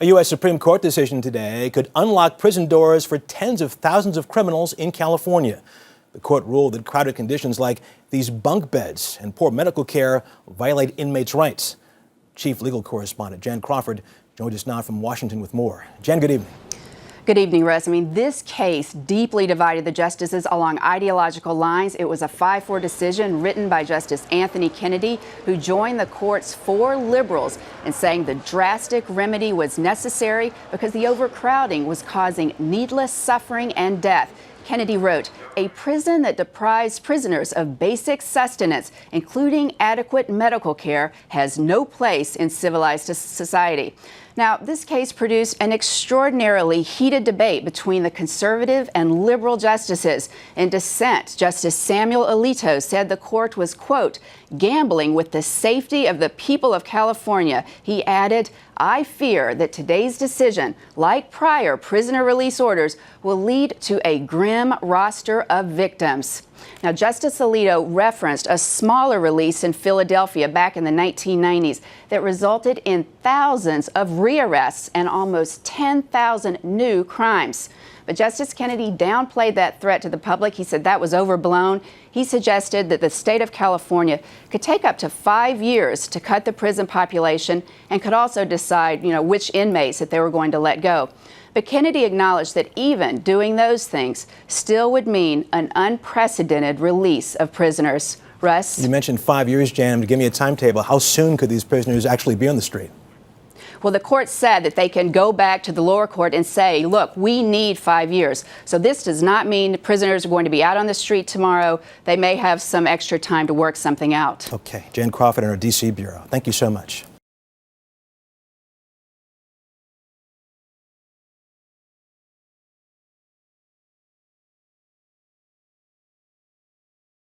A U.S. Supreme Court decision today could unlock prison doors for tens of thousands of criminals in California. The court ruled that crowded conditions like these bunk beds and poor medical care violate inmates' rights. Chief legal correspondent Jan Crawford joins us now from Washington with more. Jan, good evening. Good evening, Russ. This case deeply divided the justices along ideological lines. It was a 5-4 decision written by Justice Anthony Kennedy, who joined the court's 4 liberals in saying the drastic remedy was necessary because the overcrowding was causing needless suffering and death. Kennedy wrote, "A prison that deprives prisoners of basic sustenance, including adequate medical care, has no place in civilized society." Now, this case produced an extraordinarily heated debate between the conservative and liberal justices. In dissent, Justice Samuel Alito said the court was, quote, "gambling with the safety of the people of California." He added, "I fear that today's decision, like prior prisoner release orders, will lead to a grim roster of victims." Now, Justice Alito referenced a smaller release in Philadelphia back in the 1990s that resulted in thousands of rearrests and almost 10,000 new crimes. But Justice Kennedy downplayed that threat to the public. He said that was overblown. He suggested that the state of California could take up to 5 years to cut the prison population and could also decide, which inmates that they were going to let go. But Kennedy acknowledged that even doing those things still would mean an unprecedented release of prisoners. Russ? You mentioned 5 years, Jan. Give me a timetable. How soon could these prisoners actually be on the street? Well, the court said that they can go back to the lower court and say, look, we need 5 years. So this does not mean prisoners are going to be out on the street tomorrow. They may have some extra time to work something out. Okay. Jan Crawford in our D.C. Bureau. Thank you so much.